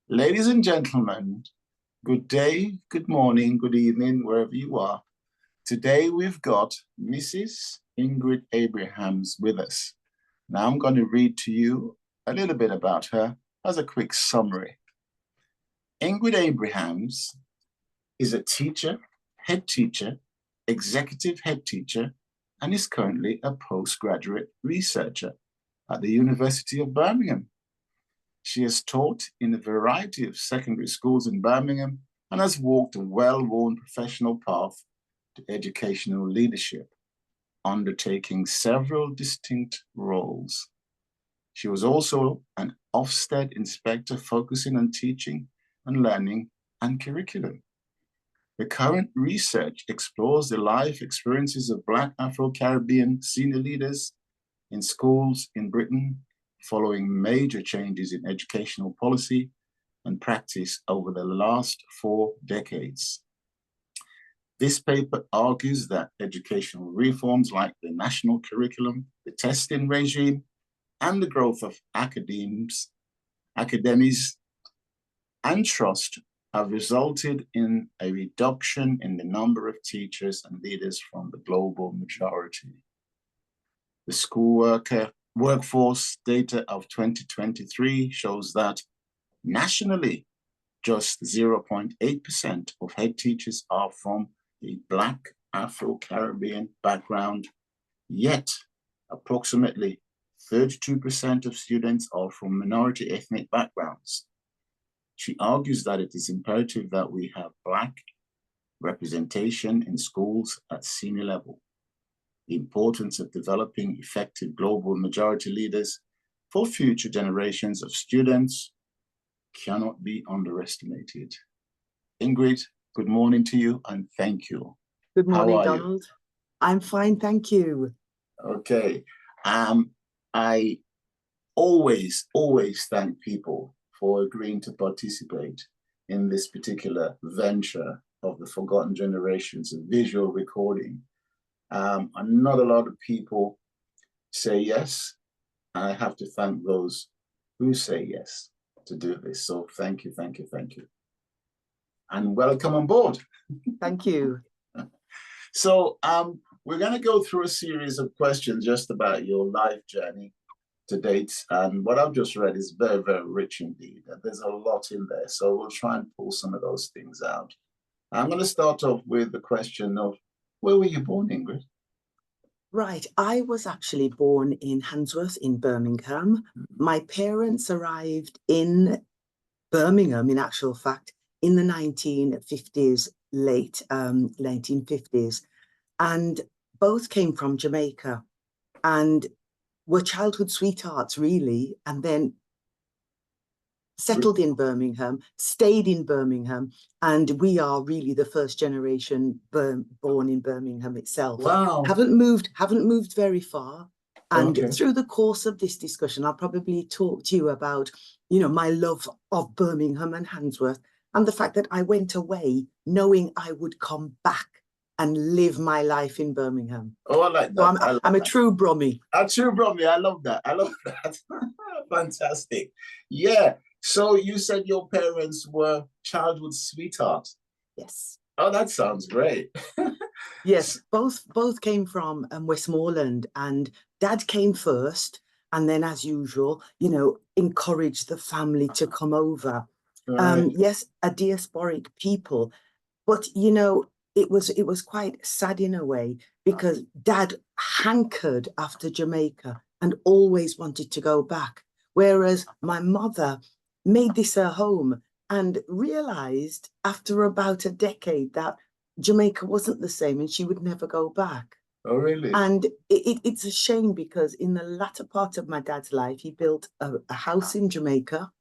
Ladies and gentlemen, good day, good morning, good evening, wherever you are. Today we've got Mrs. Ingrid Abrahams with us. Now I'm going to read to you a little bit about her as a quick summary. Ingrid Abrahams is a teacher, head teacher, executive head teacher, and is currently a postgraduate researcher at the University of Birmingham. She has taught in a variety of secondary schools in Birmingham and has walked a well-worn professional path to educational leadership, undertaking several distinct roles. She was also an Ofsted inspector focusing on teaching and learning and curriculum. The current research explores the life experiences of Black Afro-Caribbean senior leaders in schools in Britain following major changes in educational policy and practice over the last 4 decades. This paper argues that educational reforms like the national curriculum, the testing regime, and the growth of academies and trust have resulted in a reduction in the number of teachers and leaders from the global majority. The school workforce data of 2023 shows that nationally, just 0.8% of head teachers are from a Black Afro-Caribbean background, yet approximately 32% of students are from minority ethnic backgrounds. She argues that it is imperative that we have Black representation in schools at senior level. The importance of developing effective global majority leaders for future generations of students cannot be underestimated. Ingrid, good morning to you and thank you. Good morning, How are Donald. You? I'm fine, thank you. Okay. I always thank people for agreeing to participate in this particular venture of the Forgotten Generations of visual recording. Not a lot of people say yes, and I have to thank those who say yes to do this. So thank you. And welcome on board. Thank you. So we're going to go through a series of questions just about your life journey to date. And what I've just read is very, very rich indeed. There's a lot in there. So we'll try and pull some of those things out. I'm going to start off with the question of, where were you born, Ingrid? Right, I was actually born in Handsworth in Birmingham. My parents arrived in Birmingham, in actual fact, in the 1950s, late 1950s, and both came from Jamaica and were childhood sweethearts, really, and then settled in Birmingham, stayed in Birmingham, and we are really the first generation born in Birmingham itself. Wow. Haven't moved very far. And through the course of this discussion, I'll probably talk to you about, my love of Birmingham and Handsworth, and the fact that I went away knowing I would come back and live my life in Birmingham. Oh, I like that. So I'm a true Brummie. A true Brummie. I love that. Fantastic. Yeah. So you said your parents were childhood sweethearts. Yes. Oh, that sounds great. Yes, both came from Westmoreland, and Dad came first, and then, as usual, encouraged the family to come over. Right. Yes, a diasporic people, but it was quite sad in a way, because Dad hankered after Jamaica and always wanted to go back, whereas my mother made this her home and realized after about a decade that Jamaica wasn't the same and she would never go back. Oh, really? And it's a shame, because in the latter part of my dad's life, he built a house in Jamaica,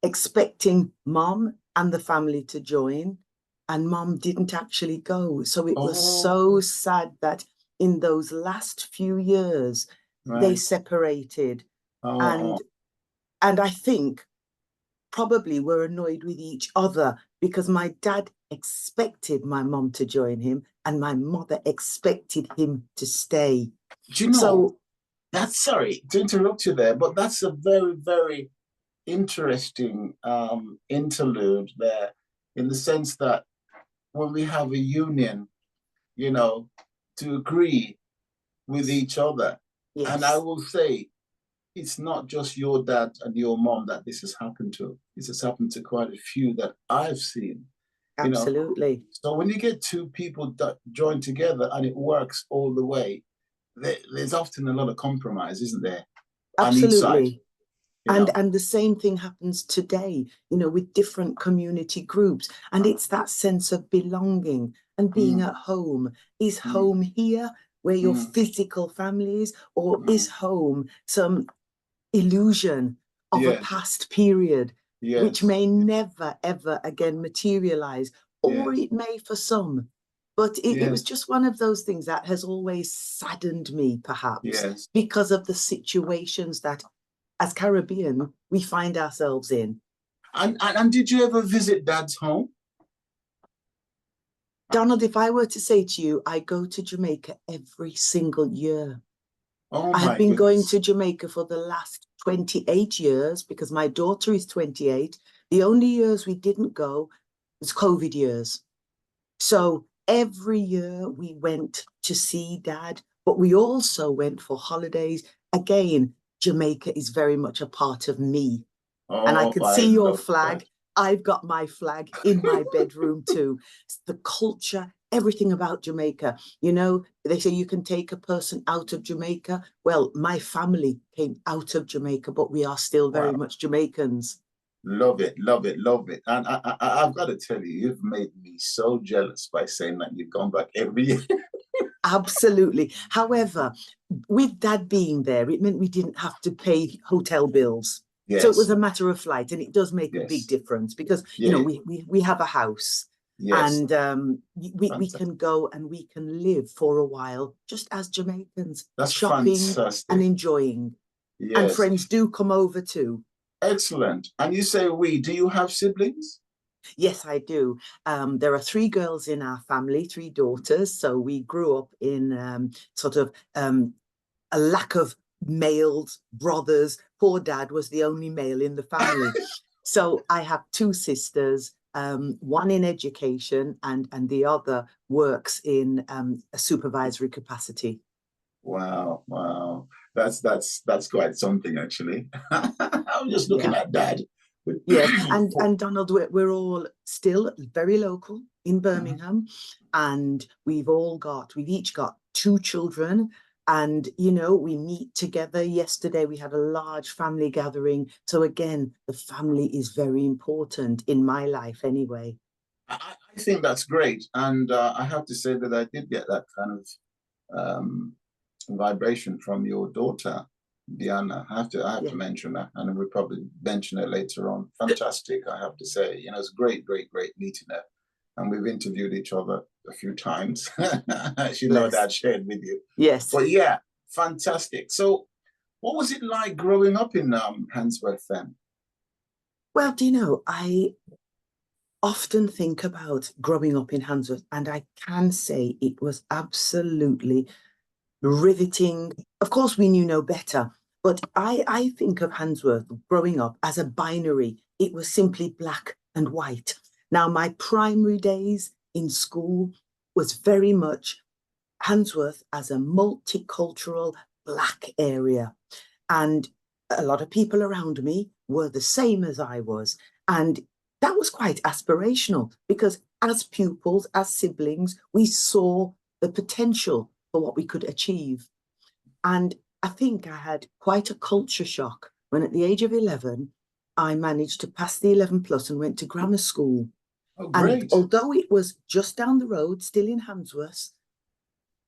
expecting Mom and the family to join, and Mom didn't actually go. So it was so sad that in those last few years, they separated. And I think probably were annoyed with each other, because my dad expected my mom to join him and my mother expected him to stay. Do you know, sorry to interrupt you there, but that's a very, very interesting interlude there, in the sense that when we have a union, you know, to agree with each other. Yes. And I will say, it's not just your dad and your mom that this has happened to. This has happened to quite a few that I've seen. Absolutely. You know? So when you get two people that join together and it works all the way, there's often a lot of compromise, isn't there? Absolutely. On each side. And the same thing happens today, you know, with different community groups. And it's that sense of belonging and being at home. Is home here where your physical family is, or is home some illusion of a past period, which may never, ever again materialize, or it may for some. But it was just one of those things that has always saddened me, perhaps, because of the situations that, as Caribbean, we find ourselves in. And did you ever visit Dad's home? Donald, if I were to say to you, I go to Jamaica every single year. Oh, I have been going to Jamaica for the last 28 years because my daughter is 28. The only years we didn't go was COVID years. So every year we went to see Dad, but we also went for holidays. Again, Jamaica is very much a part of me. And I can see your flag. That. I've got my flag in my bedroom too. The culture, everything about Jamaica. You know, they say you can take a person out of Jamaica. Well, my family came out of Jamaica, but we are still very much Jamaicans. Love it, love it, love it. And I've got to tell you, you've made me so jealous by saying that you've gone back every year. Absolutely. However, with Dad being there, it meant we didn't have to pay hotel bills. Yes. So it was a matter of flight, and it does make a big difference because, you know, we have a house and we can go and we can live for a while just as Jamaicans. That's shopping fantastic. And enjoying. Yes. And friends do come over too. Excellent. And you say do you have siblings? Yes, I do. There are 3 girls in our family, 3 daughters. So we grew up in sort of a lack of males, brothers. Poor Dad was the only male in the family. So I have 2 sisters, one in education and the other works in a supervisory capacity. Wow, wow. That's quite something, actually. I'm just looking at Dad. Yes, and Donald, we're all still very local in Birmingham, and we've each got 2 children, and you know, we meet together. Yesterday we had a large family gathering, so again, the family is very important in my life anyway. I think that's great, and I have to say that I did get that kind of vibration from your daughter, Diana. I have to mention that, and we'll probably mention it later on. Fantastic, I have to say. You know, it's great meeting her, and we've interviewed each other a few times. She know that I shared with you. Yes. But yeah, fantastic. So, what was it like growing up in Handsworth then? Well, do you know, I often think about growing up in Handsworth, and I can say it was absolutely riveting. Of course, we knew no better, but I think of Handsworth growing up as a binary. It was simply black and white. Now, my primary days in school was very much Handsworth as a multicultural black area. And a lot of people around me were the same as I was. And that was quite aspirational because as pupils, as siblings, we saw the potential for what we could achieve. And I think I had quite a culture shock when at the age of 11, I managed to pass the 11 plus and went to grammar school. Oh, great. And although it was just down the road, still in Handsworth,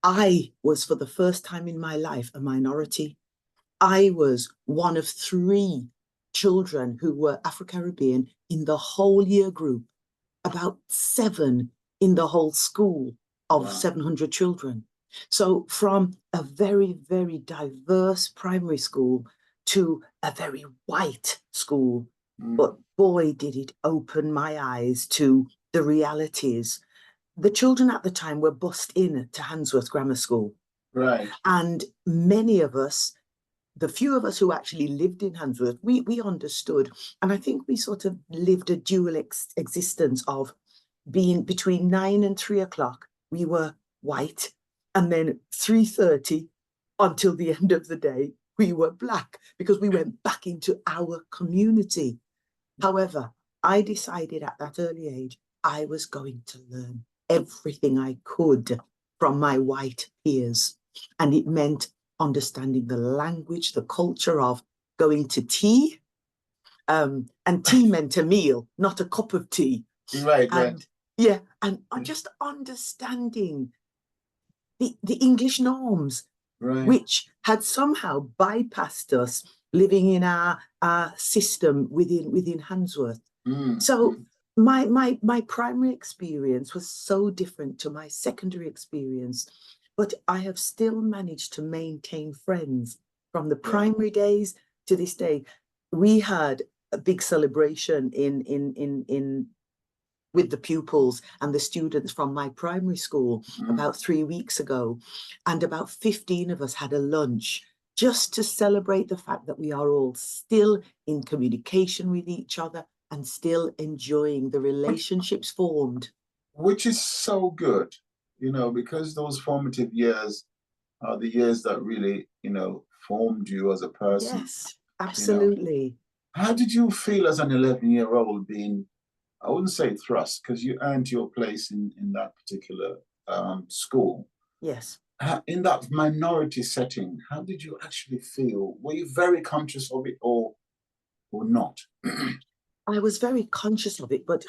I was for the first time in my life a minority. I was one of 3 children who were Afro-Caribbean in the whole year group, about 7 in the whole school of 700 children. So from a very, very diverse primary school to a very white school. But boy, did it open my eyes to the realities. The children at the time were bussed in to Handsworth Grammar School. Right. And many of us the few of us who actually lived in Handsworth, we understood. And I think we sort of lived a dual existence of being between 9 and 3 o'clock, we were white. And then 3:30 until the end of the day, we were black, because we went back into our community. However, I decided at that early age, I was going to learn everything I could from my white peers. And it meant understanding the language, the culture of going to tea. And tea meant a meal, not a cup of tea. Right, and right. yeah, and just understanding the English norms, Right. which had somehow bypassed us living in our system within Handsworth. So my primary experience was so different to my secondary experience, but I have still managed to maintain friends from the primary days to this day. We had a big celebration in with the pupils and the students from my primary school about 3 weeks ago. And about 15 of us had a lunch just to celebrate the fact that we are all still in communication with each other and still enjoying the relationships formed. Which is so good, you know, because those formative years are the years that really, you know, formed you as a person. Yes, absolutely. You know. How did you feel as an 11-year-old being, I wouldn't say thrust, because you earned your place in that particular school. Yes. In that minority setting, how did you actually feel? Were you very conscious of it or not? I was very conscious of it, but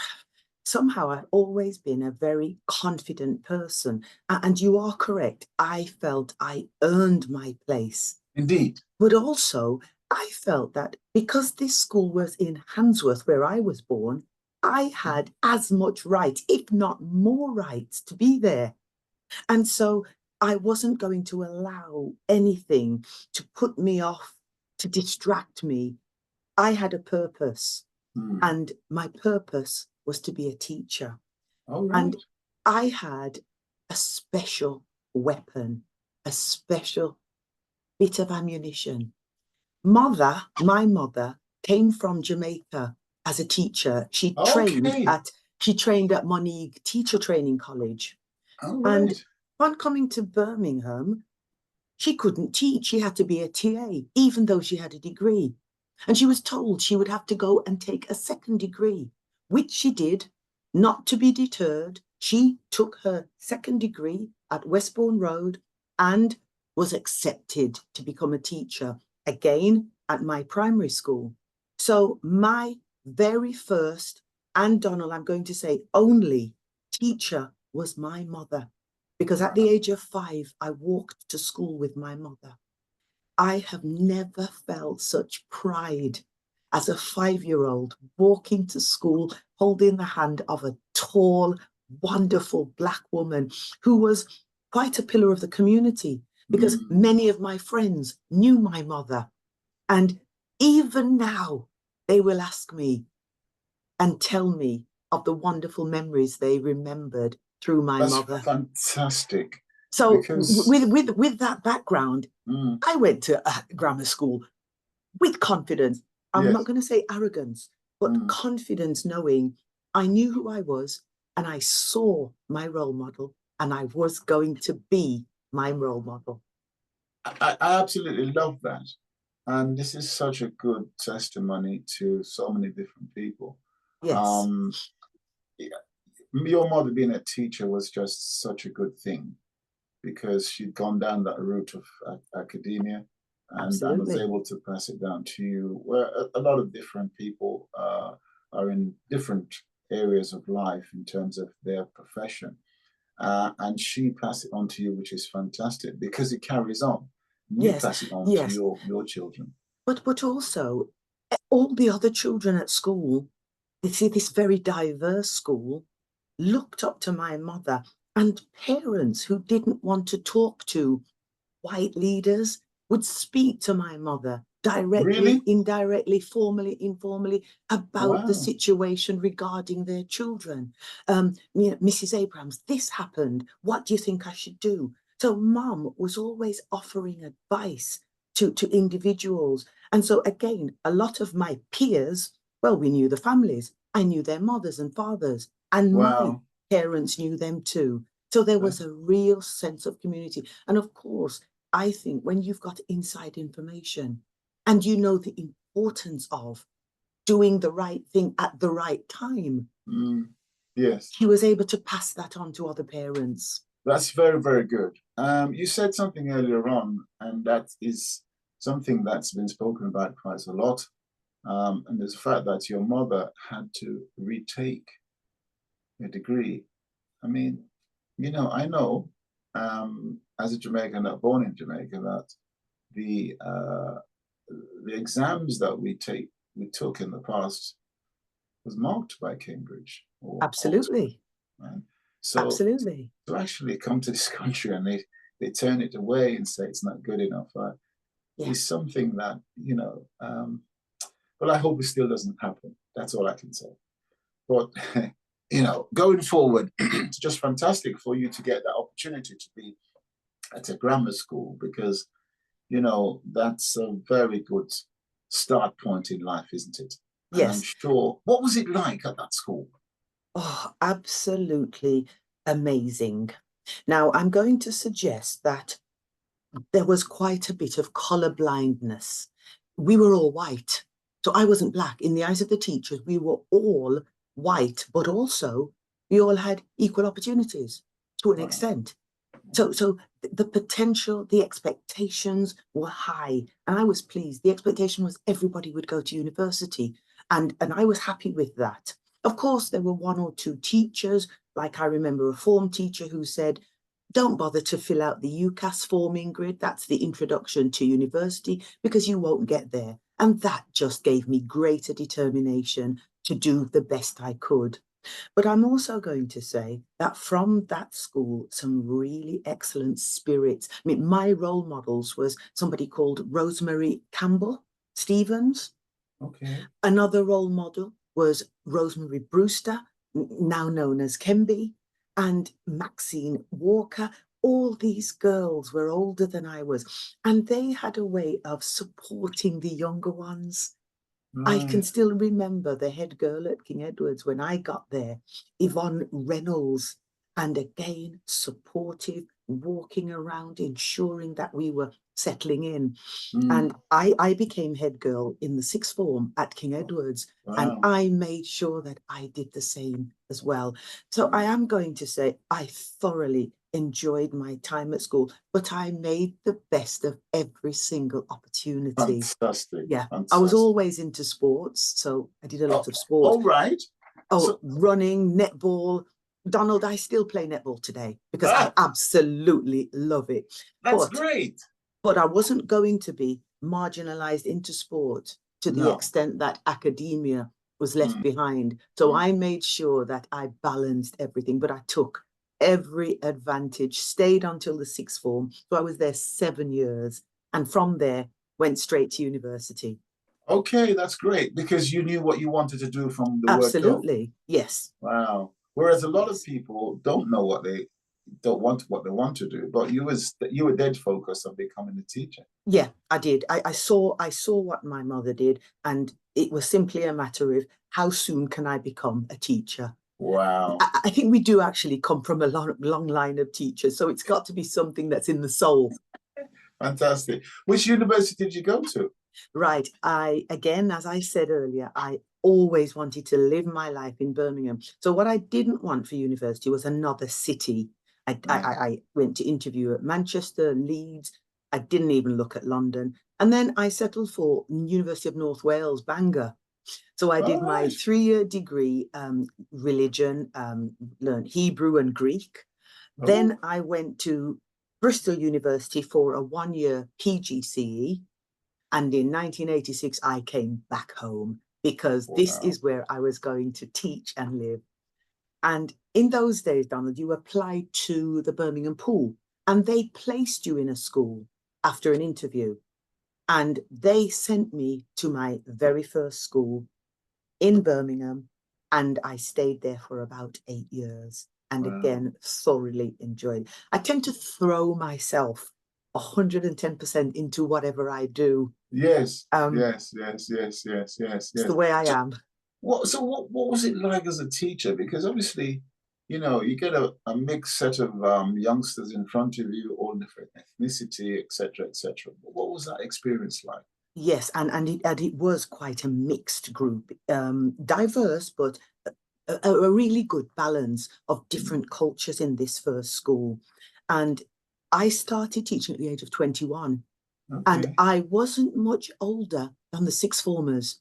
somehow I've always been a very confident person. And you are correct. I felt I earned my place. Indeed. But also, I felt that because this school was in Handsworth, where I was born, I had as much right, if not more rights, to be there. And so I wasn't going to allow anything to put me off, to distract me. I had a purpose, and my purpose was to be a teacher. All right. And I had a special weapon, a special bit of ammunition. My mother came from Jamaica as a teacher. She trained at Monique Teacher Training College. All And right. upon coming to Birmingham, she couldn't teach. She had to be a TA, even though she had a degree. And she was told she would have to go and take a second degree, which she did. Not to be deterred, she took her second degree at Westbourne Road and was accepted to become a teacher, again at my primary school. So my very first, and Donald, I'm going to say only, teacher was my mother. Because at the age of 5, I walked to school with my mother. I have never felt such pride as a 5-year-old walking to school, holding the hand of a tall, wonderful Black woman who was quite a pillar of the community, because many of my friends knew my mother. And even now, they will ask me and tell me of the wonderful memories they remembered through my mother. Fantastic. So because with that background, I went to a grammar school with confidence. I'm not going to say arrogance, but confidence, knowing I knew who I was and I saw my role model and I was going to be my role model. I absolutely love that. And this is such a good testimony to so many different people. Yes. Your mother being a teacher was just such a good thing, because she'd gone down that route of academia and was able to pass it down to you, where a lot of different people are in different areas of life in terms of their profession. And she passed it on to you, which is fantastic, because it carries on. You pass it on to your children. But also, all the other children at school, you see, this very diverse school, looked up to my mother, and parents who didn't want to talk to white leaders would speak to my mother directly, indirectly, formally, informally, about the situation regarding their children. Mrs. Abrahams, this happened. What do you think I should do? So Mum was always offering advice to individuals. And so again, a lot of my peers, well, we knew the families. I knew their mothers and fathers, and my parents knew them too. So there was a real sense of community. And of course, I think when you've got inside information and you know the importance of doing the right thing at the right time, yes, he was able to pass that on to other parents. That's very, very good. You said something earlier on, and that is something that's been spoken about quite a lot. And there's the fact that your mother had to retake a degree. I mean, I know as a Jamaican, not born in Jamaica, that the exams that we took in the past was marked by Cambridge or Absolutely. Oxford, right? So absolutely. To actually come to this country and they turn it away and say it's not good enough is something that, but I hope it still doesn't happen. That's all I can say. But, going forward, it's just fantastic for you to get that opportunity to be at a grammar school because, that's a very good start point in life, isn't it? And Yes. I'm sure, what was it like at that school? Oh, absolutely amazing. Now, I'm going to suggest that there was quite a bit of colour blindness. We were all white. So I wasn't black. In the eyes of the teachers, we were all white, but also we all had equal opportunities to an extent. So the potential, the expectations were high. And I was pleased. The expectation was everybody would go to university. And I was happy with that. Of course, there were one or two teachers, like I remember a form teacher who said, don't bother to fill out the UCAS form, Ingrid. That's the introduction to university, because you won't get there. And that just gave me greater determination to do the best I could. But I'm also going to say that from that school, some really excellent spirits. I mean, my role models was somebody called Rosemary Campbell Stevens. Okay. Another role model was Rosemary Brewster, now known as Kemby, and Maxine Walker. All these girls were older than I was, and they had a way of supporting the younger ones. I can still remember the head girl at King Edward's when I got there, Yvonne Reynolds, and again, supportive, walking around, ensuring that we were settling in. And I became head girl in the sixth form at King Edward's, and I made sure that I did the same as well. So I am going to say I thoroughly enjoyed my time at school, but I made the best of every single opportunity. Fantastic. Yeah, Fantastic. I was always into sports, so I did a lot of sports. All right. Running, netball. Donald, I still play netball today because I absolutely love it. That's great. But I wasn't going to be marginalized into sport to the extent that academia was left behind. So I made sure that I balanced everything, but I took every advantage, stayed until the sixth form. So I was there 7 years. And from there, went straight to university. Okay, that's great because you knew what you wanted to do from the word go. Absolutely, yes. Wow. Whereas a lot of people don't know what they want to do, but you were dead focused on becoming a teacher. Yeah, I did. I saw what my mother did, and it was simply a matter of how soon can I become a teacher. Wow. I think we do actually come from a long line of teachers, so it's got to be something that's in the soul. Fantastic. Which university did you go to? Right. Again, as I said earlier, I always wanted to live my life in Birmingham. So what I didn't want for university was another city. I went to interview at Manchester, Leeds. I didn't even look at London. And then I settled for University of North Wales, Bangor. So I did my 3-year degree, religion, learned Hebrew and Greek. Then I went to Bristol University for a 1-year PGCE. And in 1986, I came back home because this is where I was going to teach and live. And in those days, Donald, you applied to the Birmingham pool and they placed you in a school after an interview. And they sent me to my very first school in Birmingham. And I stayed there for about 8 years. And again, thoroughly enjoyed it. I tend to throw myself 110% into whatever I do. Yes, Um, yes, yes, yes, yes, yes, it's yes. the way I So am. what was it like as a teacher? Because obviously, you know, you get a mixed set of youngsters in front of you, all different ethnicity, etc., etc. What was that experience like? Yes, and it was quite a mixed group, diverse, but a really good balance of different cultures in this first school. And I started teaching at the age of 21, and Okay. I wasn't much older than the sixth formers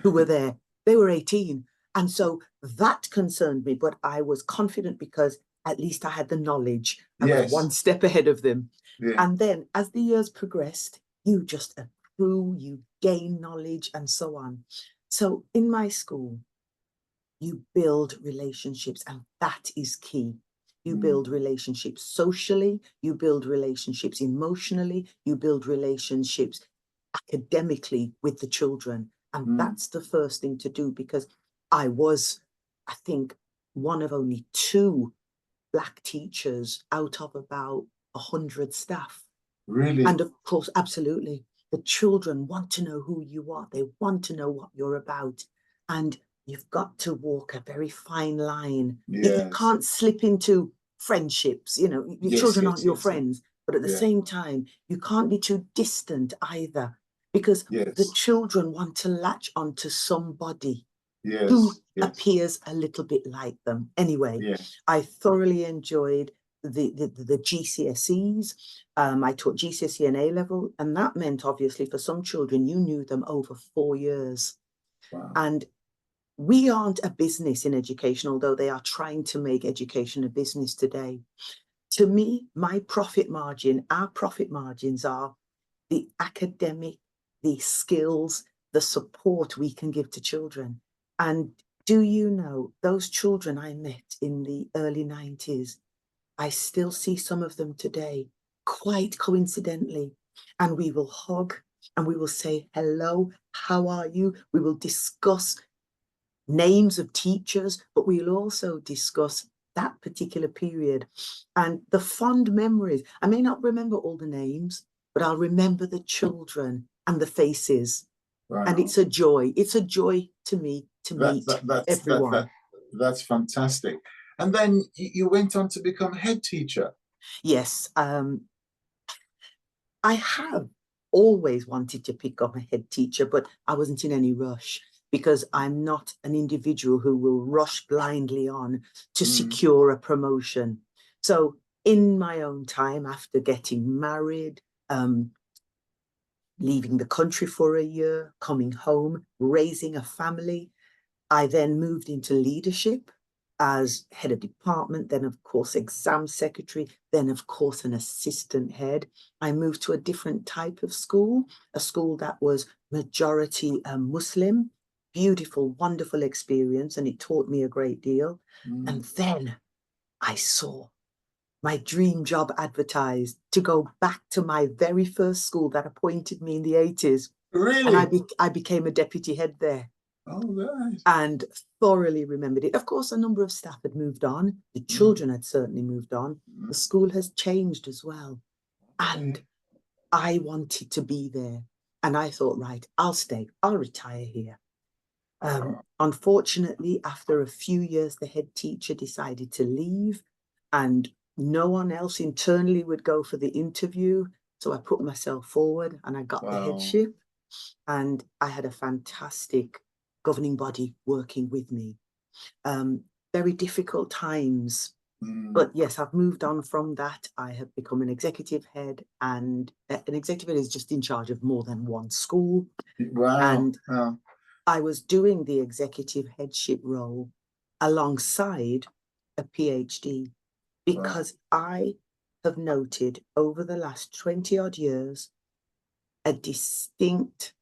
who were there. They were 18. And so that concerned me, but I was confident because at least I had the knowledge. I was one Yes. step ahead of them. Yeah. And then as the years progressed, you just accrue, you gain knowledge, and so on. So in my school, you build relationships, and that is key. You build relationships socially, you build relationships emotionally, you build relationships academically with the children. And that's the first thing to do, because I was, I think, one of only 2 Black teachers out of about 100 staff. Really? And of course, absolutely, the children want to know who you are. They want to know what you're about. And you've got to walk a very fine line. You Yes. can't slip into friendships. You know, your Yes, children aren't yes, your yes, yes. friends. But at the Yeah. same time, you can't be too distant either, because the Yes. children want to latch onto somebody who Yes. Yes. appears a little bit like them. Anyway, Yeah. I thoroughly enjoyed the GCSEs. I taught GCSE and A level, and that meant obviously for some children, you knew them over 4 years. Wow. And we aren't a business in education, although they are trying to make education a business today. To me, my profit margin, our profit margins are the academic, the skills, the support we can give to children. And do you know, those children I met in the early 90s, I still see some of them today, quite coincidentally. And we will hug and we will say, hello, how are you? We will discuss names of teachers, but we'll also discuss that particular period and the fond memories. I may not remember all the names, but I'll remember the children and the faces. And Wow. it's a joy. It's a joy to me to That, meet that that's everyone. that's fantastic. And then you went on to become head teacher. Yes, I have always wanted to pick up a head teacher, but I wasn't in any rush, because I'm not an individual who will rush blindly on to secure a promotion. So in my own time, after getting married, leaving the country for a year, coming home, raising a family, I then moved into leadership as head of department, then of course exam secretary, then of course an assistant head. I moved to a different type of school, a school that was majority Muslim. Beautiful, wonderful experience, and it taught me a great deal. And then I saw my dream job advertised to go back to my very first school that appointed me in the 80s. And Really? I became a deputy head there Oh, right. and thoroughly remembered it. Of course, a number of staff had moved on. The children had certainly moved on. The school has changed as well. And I wanted to be there. And I thought, right, I'll stay. I'll retire here. Unfortunately, after a few years, the head teacher decided to leave, and no one else internally would go for the interview. So I put myself forward and I got the Wow. headship, and I had a fantastic governing body working with me. Very difficult times, but yes, I've moved on from that. I have become an executive head, and an executive head is just in charge of more than one school. Wow. And Wow. I was doing the executive headship role alongside a PhD, because I have noted over the last 20 odd years a distinct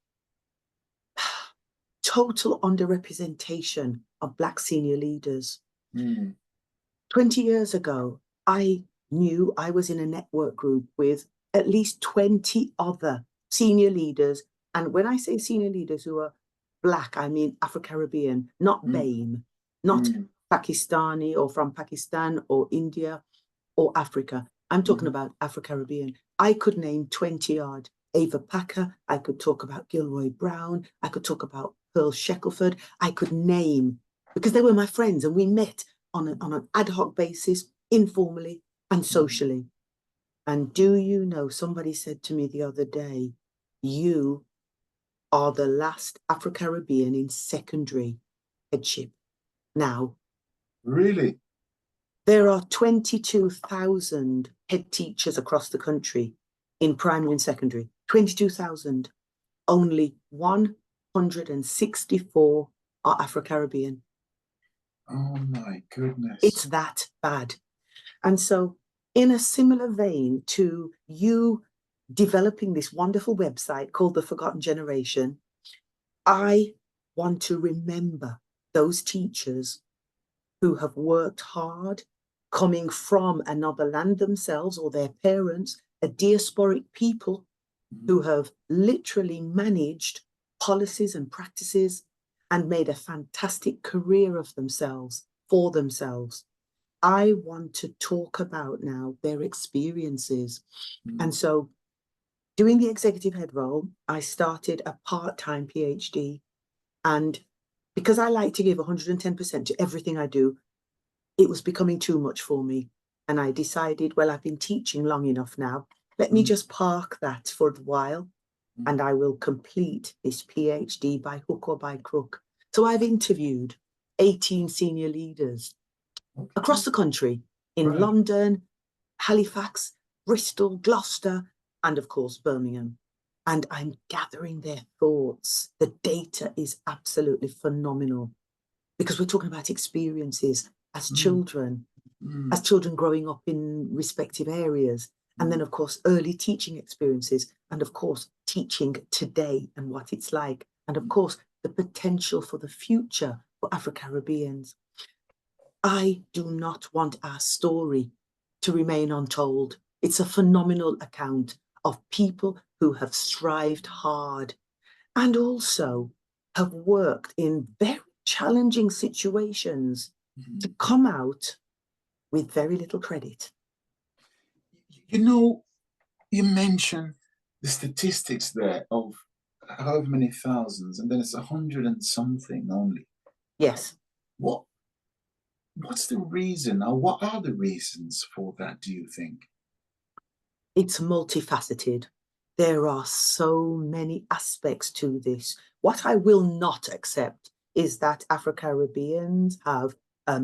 total underrepresentation of Black senior leaders. 20 years ago, I knew I was in a network group with at least 20 other senior leaders. And when I say senior leaders who are Black, I mean Afro-Caribbean, not BAME, not Pakistani or from Pakistan or India or Africa. I'm talking about Afro-Caribbean. I could name 20 odd. Ava Packer, I could talk about Gilroy Brown, I could talk about Pearl Shackelford, I could name, because they were my friends and we met on an ad hoc basis, informally and socially. And do you know, somebody said to me the other day, you are the last Afro-Caribbean in secondary headship now. Really? There are 22,000 head teachers across the country in primary and secondary. 22,000. Only 164 are Afro-Caribbean. Oh my goodness. It's that bad. And so in a similar vein to you developing this wonderful website called The Forgotten Generation, I want to remember those teachers who have worked hard, coming from another land themselves or their parents, a diasporic people who have literally managed policies and practices and made a fantastic career of themselves, for themselves. I want to talk about now their experiences. And so doing the executive head role, I started a part-time PhD. And because I like to give 110% to everything I do, it was becoming too much for me. And I decided, well, I've been teaching long enough now. Let me just park that for a while and I will complete this PhD by hook or by crook. So I've interviewed 18 senior leaders across the country, in London, Halifax, Bristol, Gloucester, and of course, Birmingham. And I'm gathering their thoughts. The data is absolutely phenomenal because we're talking about experiences as children growing up in respective areas. And then, of course, early teaching experiences. And of course, teaching today and what it's like. And of course, the potential for the future for Afro-Caribbeans. I do not want our story to remain untold. It's a phenomenal account of people who have strived hard and also have worked in very challenging situations to come out with very little credit. You know, you mentioned the statistics there of however many thousands, and then it's 100 and something only. Yes. What's the reason, or what are the reasons for that, do you think? It's multifaceted. There are so many aspects to this. What I will not accept is that Afro-Caribbeans have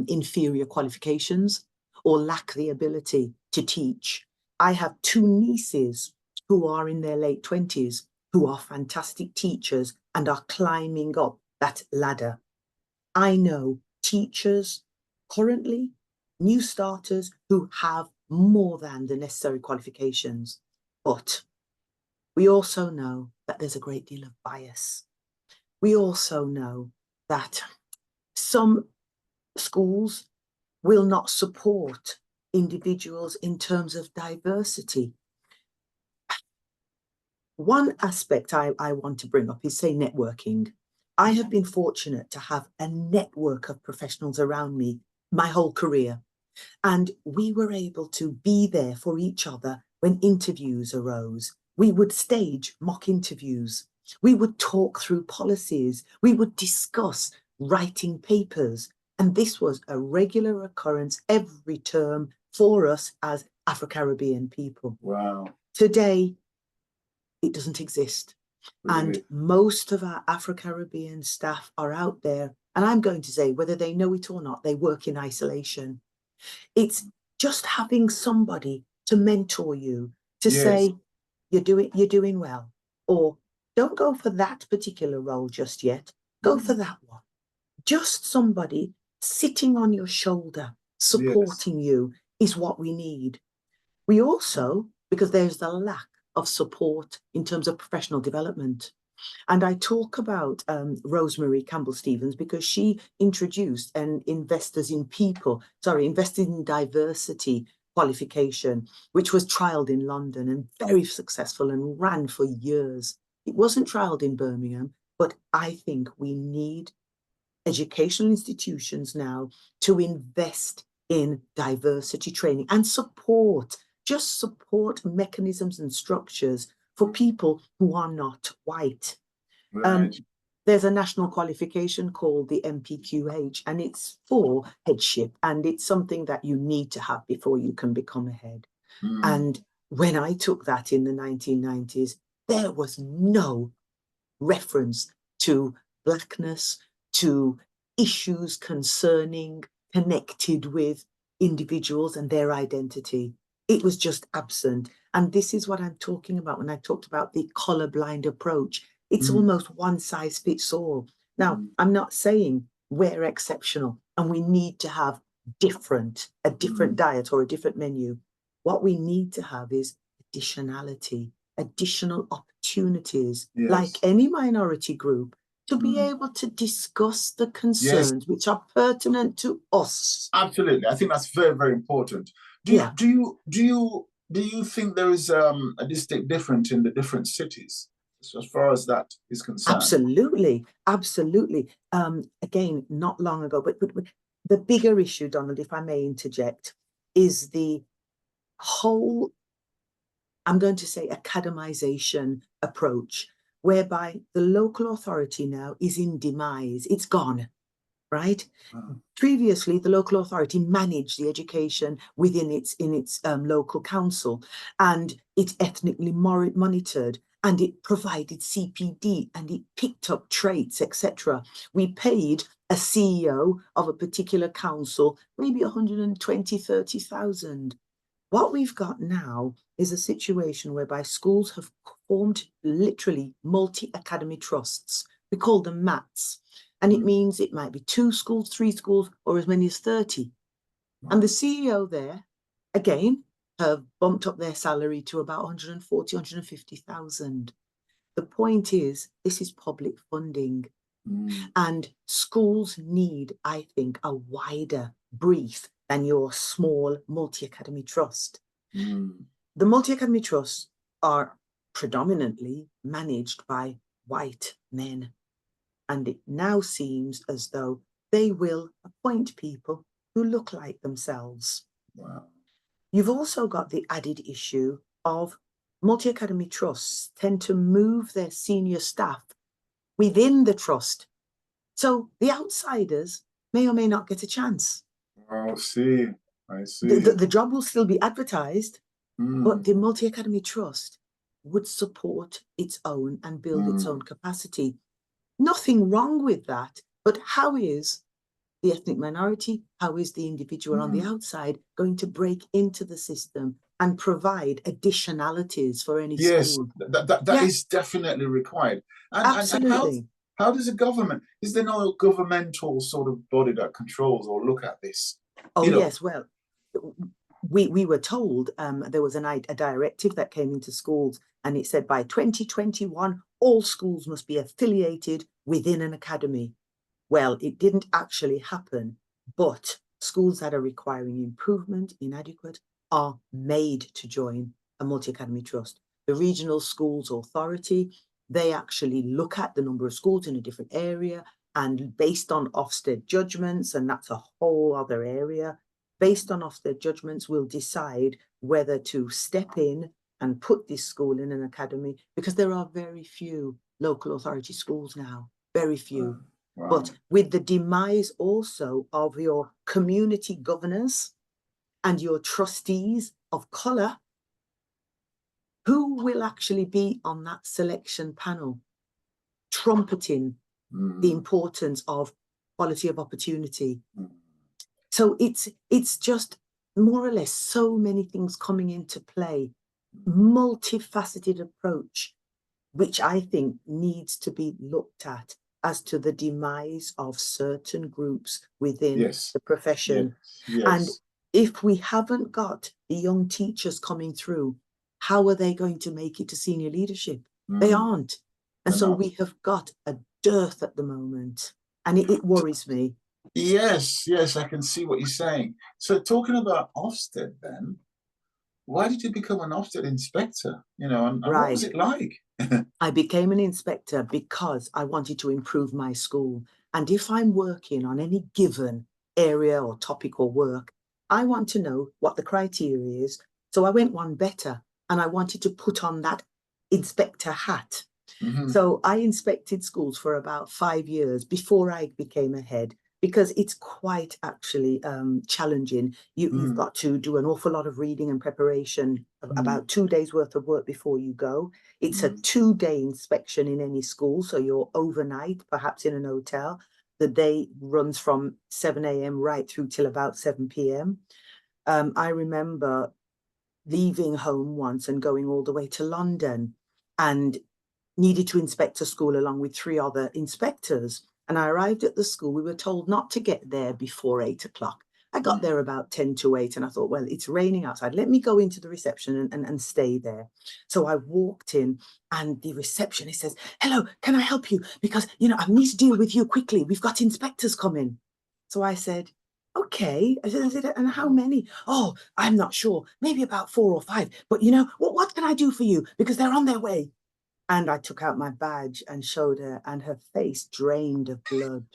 inferior qualifications or lack the ability to teach. I have two nieces who are in their late 20s who are fantastic teachers and are climbing up that ladder. I know teachers currently, new starters who have more than the necessary qualifications, but we also know that there's a great deal of bias. We also know that some schools will not support individuals in terms of diversity. One aspect I want to bring up is, say, networking. I have been fortunate to have a network of professionals around me my whole career. And we were able to be there for each other when interviews arose. We would stage mock interviews. We would talk through policies. We would discuss writing papers. And this was a regular occurrence every term for us as Afro-Caribbean people. Wow. Today, it doesn't exist. Really? And most of our Afro-Caribbean staff are out there. And I'm going to say, whether they know it or not, they work in isolation. It's just having somebody to mentor you, to say, you're doing well, or don't go for that particular role just yet, go for that one. Just somebody sitting on your shoulder, supporting you is what we need. We also, because there's the lack of support in terms of professional development. And I talk about Rosemary Campbell-Stevens because she introduced an invested in diversity qualification, which was trialled in London and very successful and ran for years. It wasn't trialled in Birmingham, but I think we need educational institutions now to invest in diversity training and support just support mechanisms and structures for people who are not white. Right. There's a national qualification called the MPQH, and it's for headship, and it's something that you need to have before you can become a head. And when I took that in the 1990s, there was no reference to Blackness, to issues concerning, connected with individuals and their identity. It was just absent. And this is what I'm talking about when I talked about the colorblind approach. It's almost one size fits all. Now, I'm not saying we're exceptional and we need to have a different diet or a different menu. What we need to have is additionality, additional opportunities, like any minority group, to be able to discuss the concerns which are pertinent to us. Absolutely. I think that's very, very important. Do you think there is a distinct difference in the different cities as far as that is concerned? Absolutely. Absolutely. Again, not long ago, but the bigger issue, Donald, if I may interject, is the whole, I'm going to say, academization approach, whereby the local authority now is in demise. It's gone, right? Previously, the local authority managed the education within its local council, and it's ethnically monitored, and it provided CPD, and it picked up traits, etc. We paid a CEO of a particular council maybe 120, 30,000. What we've got now is a situation whereby schools have formed literally multi-academy trusts. We call them MATs. And it means it might be 2 schools, 3 schools, or as many as 30. And the CEO there, again, have bumped up their salary to about 140, 150,000. The point is, this is public funding. And schools need, I think, a wider brief than your small multi-academy trust. The multi-academy trusts are predominantly managed by white men. And it now seems as though they will appoint people who look like themselves. Wow. You've also got the added issue of multi-academy trusts tend to move their senior staff within the trust. So the outsiders may or may not get a chance. I see. The job will still be advertised, but the multi-academy trust would support its own and build its own capacity. Nothing wrong with that, but how is the ethnic minority, how is the individual on the outside going to break into the system and provide additionalities for any school? That is definitely required. Absolutely. And how does a government, is there no governmental sort of body that controls or look at this? Oh, yes. Well, we were told there was a directive that came into schools, and it said by 2021, all schools must be affiliated within an academy. Well, it didn't actually happen, but schools that are requiring improvement, inadequate, are made to join a multi-academy trust. The regional schools authority, they actually look at the number of schools in a different area, and based on Ofsted judgments, and that's a whole other area, based on Ofsted judgments, will decide whether to step in and put this school in an academy, because there are very few local authority schools now, very few. Wow. But with the demise also of your community governors and your trustees of colour, who will actually be on that selection panel, trumpeting the importance of quality of opportunity? So it's just more or less so many things coming into play, multifaceted approach, which I think needs to be looked at as to the demise of certain groups within the profession. And if we haven't got the young teachers coming through, how are they going to make it to senior leadership? They aren't. And so we have got a dearth at the moment, and it worries me. Yes, I can see what you're saying. So talking about Ofsted then, why did you become an Ofsted inspector? And what was it like? I became an inspector because I wanted to improve my school. And if I'm working on any given area or topic or work, I want to know what the criteria is So I went one better, and I wanted to put on that inspector hat. Mm-hmm. So I inspected schools for about 5 years before I became a head, because it's quite actually challenging. You've got to do an awful lot of reading and preparation, about 2 days worth of work before you go. It's a 2-day inspection in any school. So you're overnight, perhaps in an hotel. The day runs from 7 a.m. right through till about 7 p.m. I remember leaving home once and going all the way to London, and needed to inspect a school along with 3 other inspectors. And I arrived at the school. We were told not to get there before 8 o'clock. I got there about 10 to 8, and I thought, well, it's raining outside. Let me go into the reception and stay there. So I walked in, and the receptionist says, "Hello, can I help you? Because, I need to deal with you quickly. We've got inspectors coming." So I said, "Okay." I said, "And how many?" "Oh, I'm not sure. Maybe about 4 or 5. But, what can I do for you? Because they're on their way." And I took out my badge and showed her, and her face drained of blood.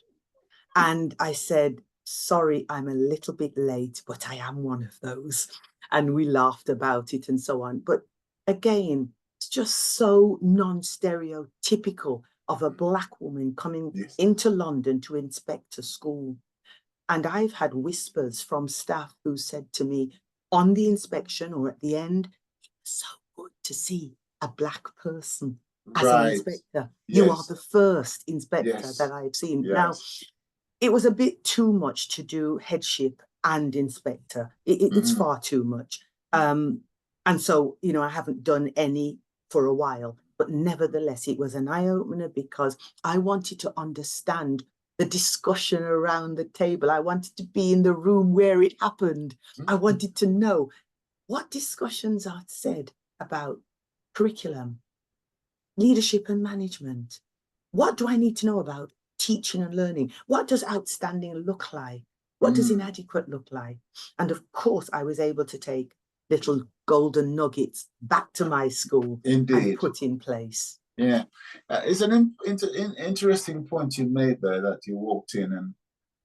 And I said, "Sorry, I'm a little bit late, but I am one of those." And we laughed about it and so on. But again, it's just so non-stereotypical of a Black woman coming into London to inspect a school. And I've had whispers from staff who said to me on the inspection or at the end, "It's so good to see a Black person as an inspector. You are the first inspector that I've seen." Now, it was a bit too much to do headship and inspector. It's far too much. And so, I haven't done any for a while, but nevertheless, it was an eye-opener, because I wanted to understand the discussion around the table. I wanted to be in the room where it happened. I wanted to know what discussions are said about curriculum, leadership and management. What do I need to know about teaching and learning? What does outstanding look like? What does inadequate look like? And of course, I was able to take little golden nuggets back to my school and put in place. Yeah, it's an interesting point you made there, that you walked in, and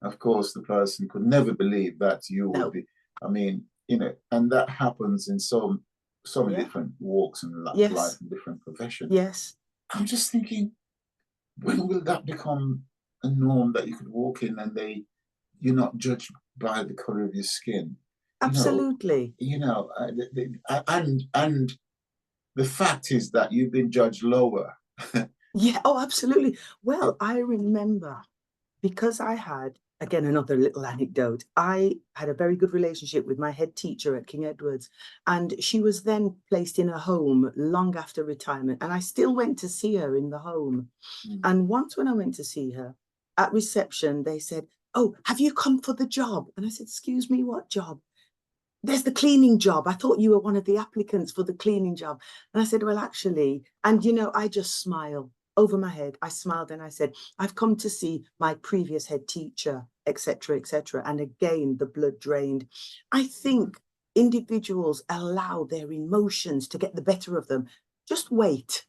of course the person could never believe that you would be. I mean, and that happens in so many different walks in life and different professions. Yes. I'm just thinking, when will that become a norm, that you could walk in and you're not judged by the color of your skin? Absolutely. And the fact is that you've been judged lower. Yeah, oh, absolutely. Well, I remember, because I had, again, another little anecdote. I had a very good relationship with my head teacher at King Edward's, and she was then placed in a home long after retirement, and I still went to see her in the home. And once when I went to see her, at reception, they said, "Oh, have you come for the job?" And I said, "Excuse me, what job?" "There's the cleaning job. I thought you were one of the applicants for the cleaning job." And I said, "Well, actually," and I just smiled over my head. I smiled and I said, "I've come to see my previous head teacher, etc., etc." And again, the blood drained. I think individuals allow their emotions to get the better of them. Just wait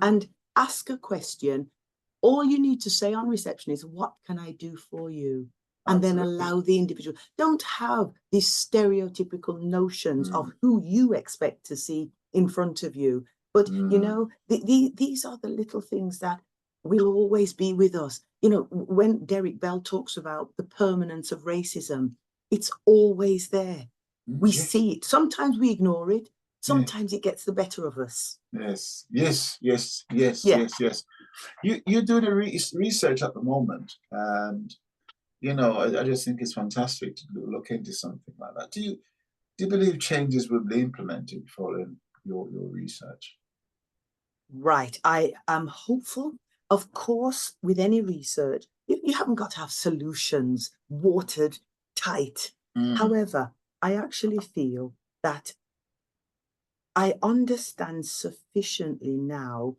and ask a question. All you need to say on reception is, "What can I do for you?" And then allow the individual. Don't have these stereotypical notions of who you expect to see in front of you. But, these are the little things that will always be with us. When Derek Bell talks about the permanence of racism, it's always there. We see it. Sometimes we ignore it. Sometimes it gets the better of us. Yes. You do the research at the moment, and I just think it's fantastic to look into something like that. Do you believe changes will be implemented following your research? Right. I am hopeful. Of course, with any research, you haven't got to have solutions watered tight. However, I actually feel that I understand sufficiently now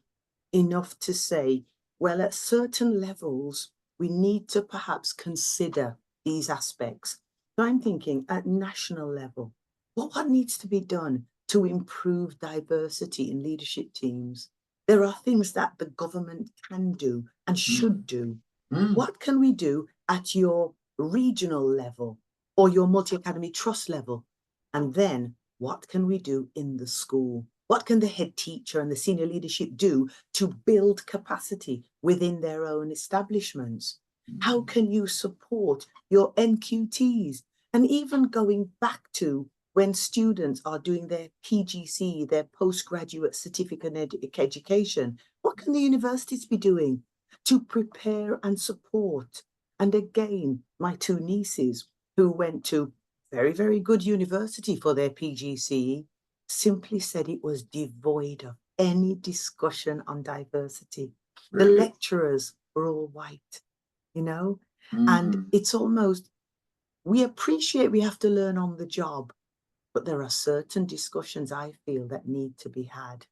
enough to say, well, at certain levels, we need to perhaps consider these aspects. So I'm thinking at national level, what needs to be done to improve diversity in leadership teams? There are things that the government can do and should do. What can we do at your regional level or your multi-academy trust level? And then what can we do in the school? What can the head teacher and the senior leadership do to build capacity within their own establishments? How can you support your NQTs? And even going back to when students are doing their PGC, their postgraduate certificate education, what can the universities be doing to prepare and support? And again, my two nieces who went to very, very good university for their PGCE simply said it was devoid of any discussion on diversity. Really? The lecturers were all white, you know, and it's almost, we appreciate we have to learn on the job, but there are certain discussions I feel that need to be had.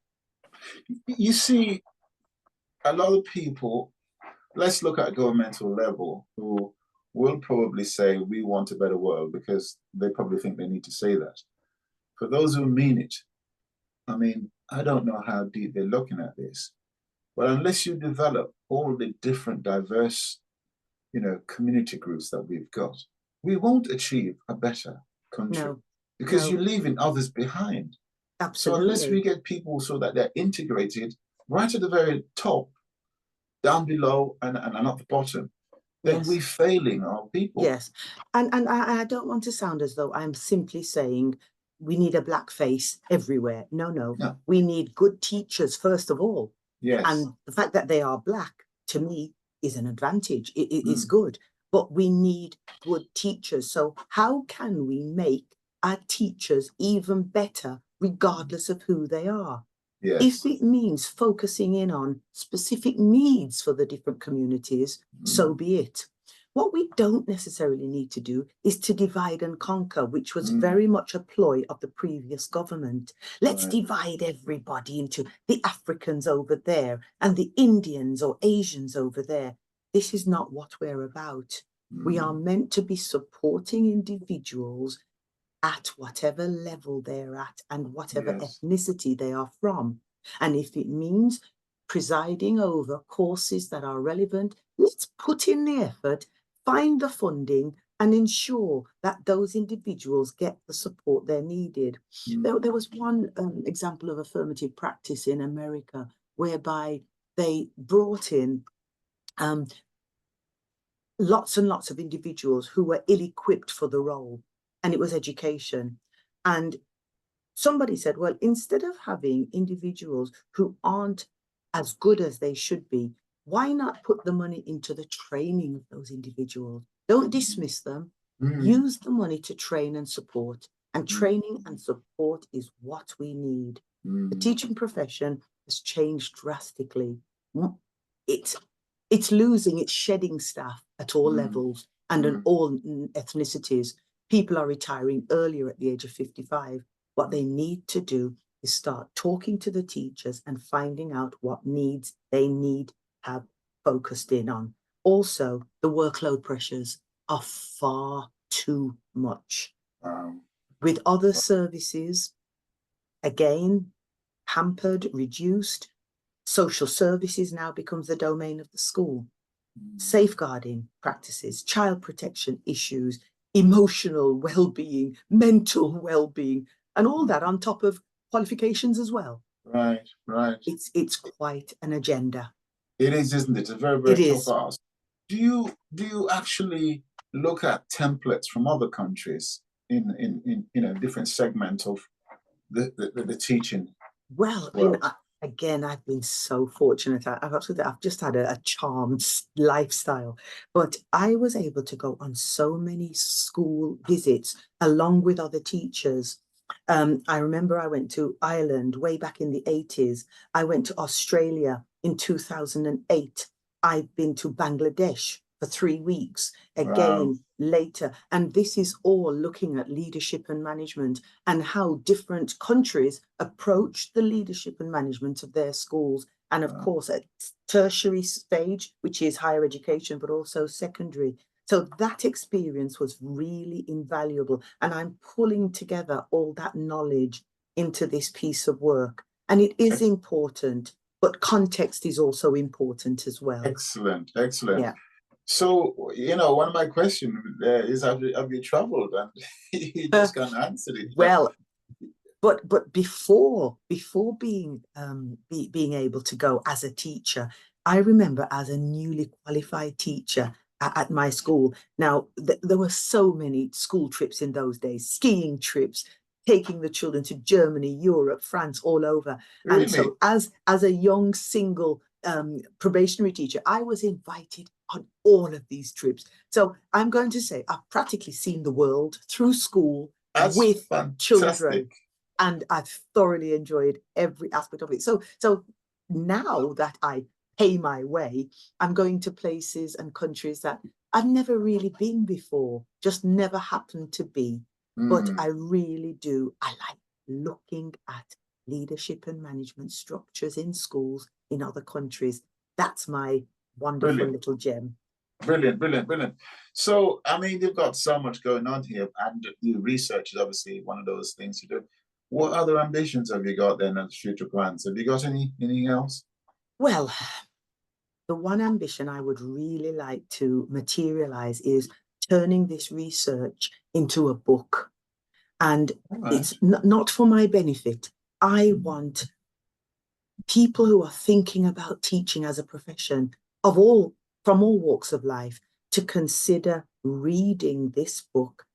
You see, a lot of people, let's look at governmental level, who will probably say we want a better world because they probably think they need to say that. For those who mean it, I mean, I don't know how deep they're looking at this, but unless you develop all the different diverse, community groups that we've got, we won't achieve a better country because you're leaving others behind. Absolutely. So unless we get people so that they're integrated right at the very top, down below and at the bottom, then we're failing our people. Yes. And I don't want to sound as though I'm simply saying we need a black face everywhere. No. We need good teachers, first of all. Yes. And the fact that they are black, to me, is an advantage. It is good. But we need good teachers. So how can we make our teachers even better, regardless of who they are? Yes. If it means focusing in on specific needs for the different communities, so be it. What we don't necessarily need to do is to divide and conquer, which was very much a ploy of the previous government. Let's divide everybody into the Africans over there and the Indians or Asians over there. This is not what we're about. We are meant to be supporting individuals at whatever level they're at and whatever ethnicity they are from. And if it means presiding over courses that are relevant, let's put in the effort, find the funding, and ensure that those individuals get the support they're needed. There was one example of affirmative practice in America whereby they brought in lots and lots of individuals who were ill-equipped for the role, and it was education. And somebody said, well, instead of having individuals who aren't as good as they should be, why not put the money into the training of those individuals? Don't dismiss them. Use the money to train and support. And training and support is what we need. The teaching profession has changed drastically. It's losing, it's shedding staff at all levels and in all ethnicities. People are retiring earlier at the age of 55. What they need to do is start talking to the teachers and finding out what needs they need to have focused in on. Also, the workload pressures are far too much. With other services, again, hampered, reduced. Social services now becomes the domain of the school. Safeguarding practices, child protection issues, emotional well-being, mental well-being, and all that on top of qualifications as well. Right. It's quite an agenda. It is, isn't it? It's a very, very tough ask. Do you actually look at templates from other countries in different segments of the teaching? Well, again, I've been so fortunate. I've just had a charmed lifestyle, but I was able to go on so many school visits along with other teachers. I remember I went to Ireland way back in the 80s. I went to Australia in 2008. I've been to Bangladesh for 3 weeks, again later. And this is all looking at leadership and management and how different countries approach the leadership and management of their schools. And of course, at tertiary stage, which is higher education, but also secondary. So that experience was really invaluable. And I'm pulling together all that knowledge into this piece of work. And it is important, but context is also important as well. Excellent, excellent. Yeah. So, one of my questions is, have you traveled? And you just can't answer it. Well, But before being being able to go as a teacher, I remember as a newly qualified teacher at my school. Now there were so many school trips in those days, skiing trips, taking the children to Germany, Europe, France, all over. Really? And so as a young single probationary teacher, I was invited on all of these trips. So I'm going to say I've practically seen the world through school. That's with fantastic. Children, and I've thoroughly enjoyed every aspect of it. So now that I pay my way, I'm going to places and countries that I've never really been before, just never happened to be. But I really do. I like looking at leadership and management structures in schools in other countries. That's my wonderful little gem. Brilliant, brilliant, brilliant. So, I mean, you've got so much going on here, and your research is obviously one of those things you do. What other ambitions have you got then as future plans? Have you got anything else? Well, the one ambition I would really like to materialize is turning this research into a book. And it's not for my benefit. I want people who are thinking about teaching as a profession from all walks of life to consider reading this book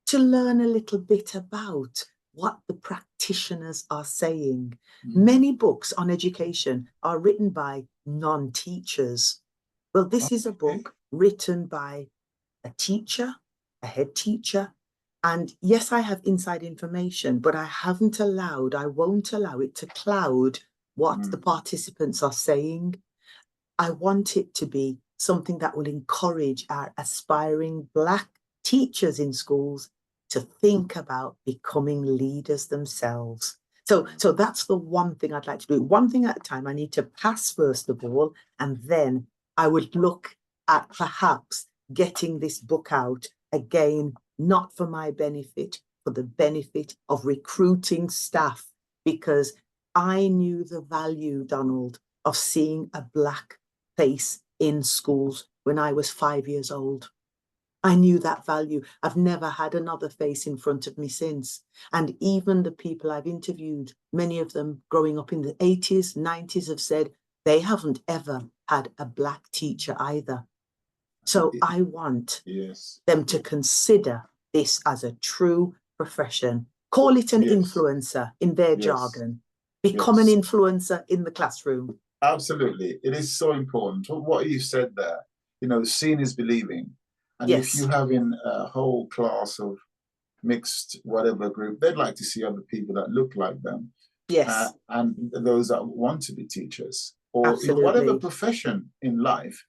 to learn a little bit about what the practitioners are saying. Many books on education are written by non-teachers. Well, this is a book written by a teacher, a head teacher. And yes, I have inside information, but I won't allow it to cloud what the participants are saying. I want it to be something that will encourage our aspiring Black teachers in schools to think about becoming leaders themselves. So that's the one thing I'd like to do. One thing at a time. I need to pass first of all, and then I would look at perhaps getting this book out again, not for my benefit, for the benefit of recruiting staff, because I knew the value, Donald, of seeing a Black face in schools when I was 5 years old. I knew that value. I've never had another face in front of me since. And even the people I've interviewed, many of them growing up in the 80s, 90s, have said they haven't ever had a Black teacher either. So I want them to consider this as a true profession. Call it an influencer in their jargon. Become an influencer in the classroom. Absolutely. It is so important. What you said there, seeing is believing. And if you're having a whole class of mixed whatever group, they'd like to see other people that look like them. Yes. And those that want to be teachers or in whatever profession in life,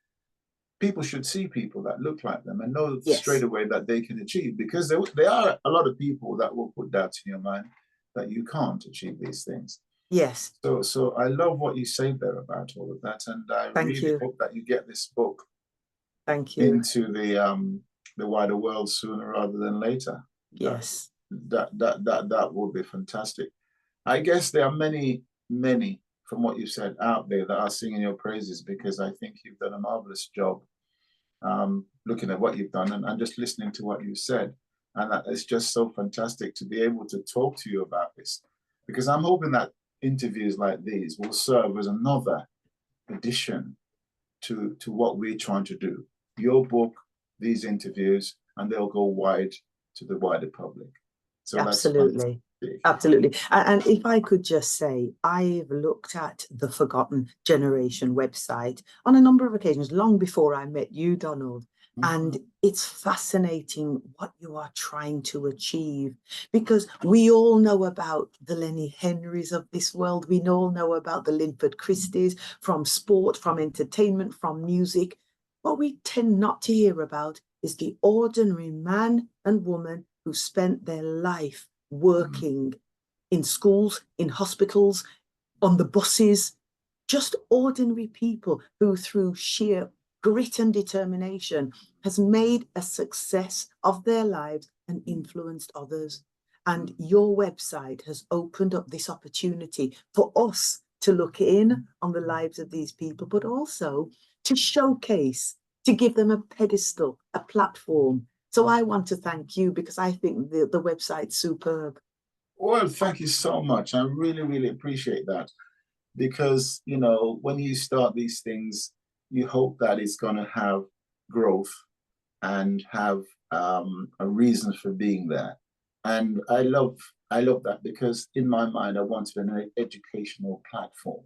people should see people that look like them and know straight away that they can achieve, because there are a lot of people that will put doubts in your mind that you can't achieve these things. Yes. So I love what you say there about all of that, and I really hope that you get this book into the wider world sooner rather than later. Yes. That would be fantastic. I guess there are many from what you said out there that are singing your praises, because I think you've done a marvelous job looking at what you've done and just listening to what you said. And that it's just so fantastic to be able to talk to you about this, because I'm hoping that interviews like these will serve as another addition to what we're trying to do. Your book, these interviews, and they'll go wide to the wider public. So absolutely. Absolutely. And if I could just say, I've looked at the Forgotten Generation website on a number of occasions, long before I met you, Donald. And it's fascinating what you are trying to achieve, because we all know about the Lenny Henrys of this world. We all know about the Linford Christies, from sport, from entertainment, from music. What we tend not to hear about is the ordinary man and woman who spent their life working in schools, in hospitals, on the buses, just ordinary people who, through sheer grit and determination, has made a success of their lives and influenced others. And your website has opened up this opportunity for us to look in on the lives of these people, but also to showcase, to give them a pedestal, a platform. So I want to thank you, because I think the website's superb. Well, thank you so much. I really, really appreciate that because, you know, when you start these things, you hope that it's going to have growth and have a reason for being there. And I love that because in my mind, I wanted an educational platform.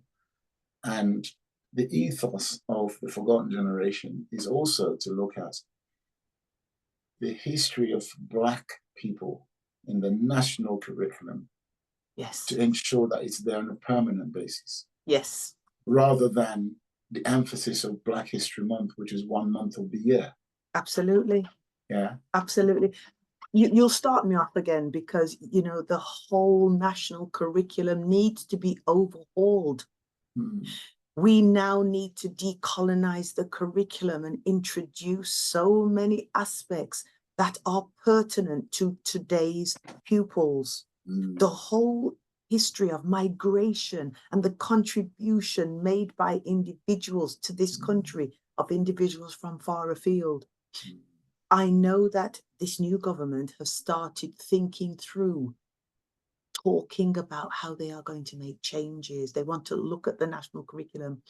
And the ethos of the Forgotten Generation is also to look at the history of Black people in the national curriculum Yes. to ensure that it's there on a permanent basis. Yes. Rather than the emphasis of Black History Month, which is 1 month of the year. Absolutely. Yeah. Absolutely. You'll start me off again because, you know, the whole national curriculum needs to be overhauled. We now need to decolonize the curriculum and introduce so many aspects that are pertinent to today's pupils. The whole history of migration and the contribution made by individuals to this country, of individuals from far afield. I know that this new government has started thinking through, talking about how they are going to make changes. They want to look at the national curriculum.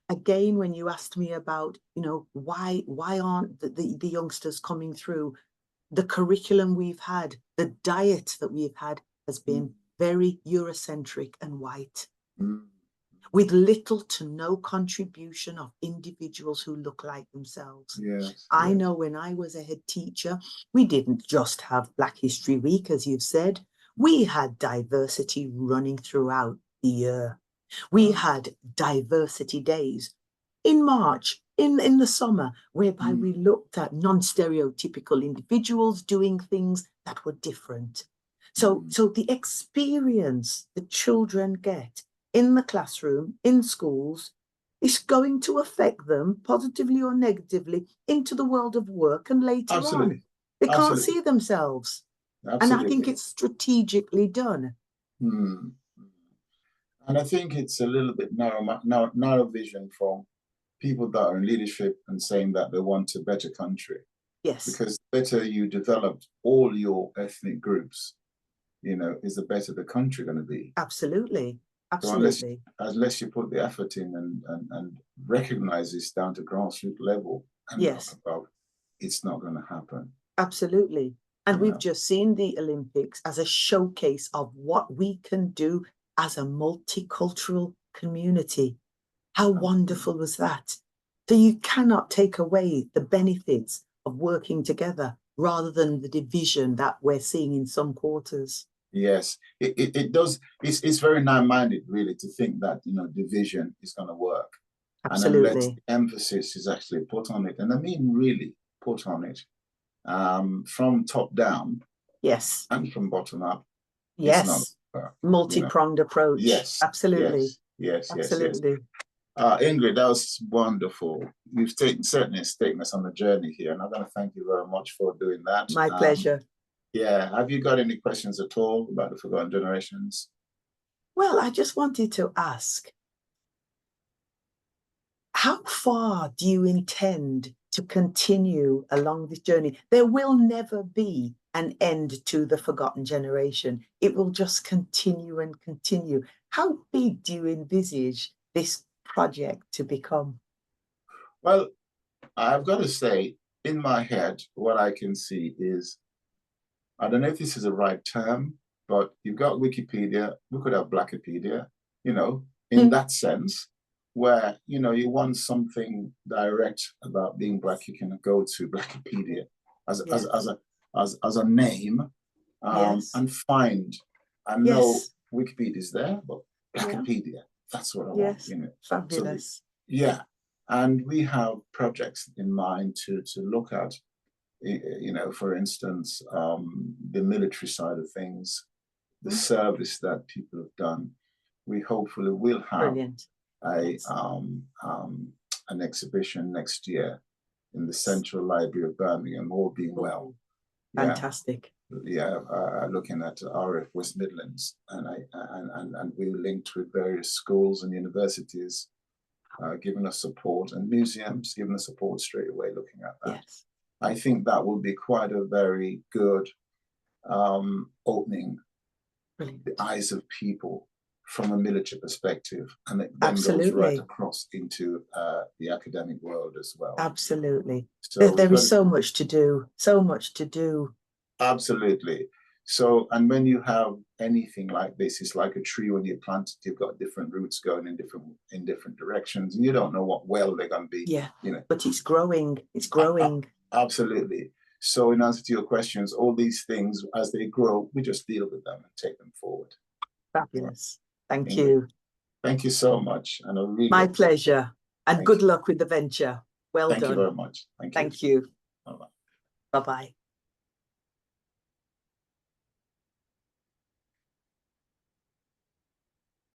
Again, when you asked me about, you know, why aren't the youngsters coming through? The curriculum we've had, the diet that we've had has been very Eurocentric and white, with little to no contribution of individuals who look like themselves. Yes, I yes. know when I was a head teacher, we didn't just have Black History Week, as you've said. We had diversity running throughout the year. We had diversity days in March, in the summer, whereby we looked at non-stereotypical individuals doing things that were different. So the experience the children get in the classroom, in schools, is going to affect them positively or negatively into the world of work and later on. They can't see themselves. And I think it's strategically done. And I think it's a little bit narrow vision from people that are in leadership and saying that they want a better country. Yes. Because the better you developed all your ethnic groups, you know, is the better the country going to be. Absolutely. Absolutely. So unless you put the effort in and recognize this down to grassroots level and yes, above, it's not going to happen. Absolutely. And we've just seen the Olympics as a showcase of what we can do as a multicultural community. How wonderful was that? So you cannot take away the benefits of working together rather than the division that we're seeing in some quarters. Yes, it does. It's very narrow-minded, really, to think that, you know, division is going to work. Absolutely. And unless the emphasis is actually put on it, and I mean really put on it, from top down, yes, and from bottom up, yes, it's not work, multi-pronged approach. Yes, absolutely. Yes, absolutely. Ingrid, that was wonderful. You've certainly taken us on the journey here, and I'm going to thank you very much for doing that. My pleasure. Yeah. Have you got any questions at all about the Forgotten Generations? Well, I just wanted to ask, how far do you intend to continue along this journey? There will never be an end to the Forgotten Generation. It will just continue and continue. How big do you envisage this project to become? Well, I've got to say, in my head, what I can see is, I don't know if this is the right term, but you've got Wikipedia, we could have Blackipedia, you know, in that sense, where, you know, you want something direct about being Black, you can go to Blackipedia as a name, and find, I know Wikipedia is there, but Blackipedia, that's what I want, you know. Fabulous. So and we have projects in mind to look at, you know, for instance, the military side of things, the service that people have done. We hopefully will have an exhibition next year in the Central Library of Birmingham, all being well. Fantastic. Looking at RF West Midlands, and we linked with various schools and universities, giving us support, and museums giving us support straight away, looking at that. Yes. I think that will be quite a very good opening Brilliant. the eyes of people from a military perspective, and it then goes right across into the academic world as well. Absolutely. So there is so much to do, so much to do. Absolutely. So, and when you have anything like this, it's like a tree. When you plant it, you've got different roots going in different directions, and you don't know what well they're going to be. Yeah, you know. But it's growing. It's growing. Absolutely. So, in answer to your questions, all these things as they grow, we just deal with them and take them forward. Fabulous. Thank Ingrid, you. Thank you so much, and I really my pleasure. And good luck with the venture. Well done. Thank you very much. Thank you. Bye-bye. Bye-bye.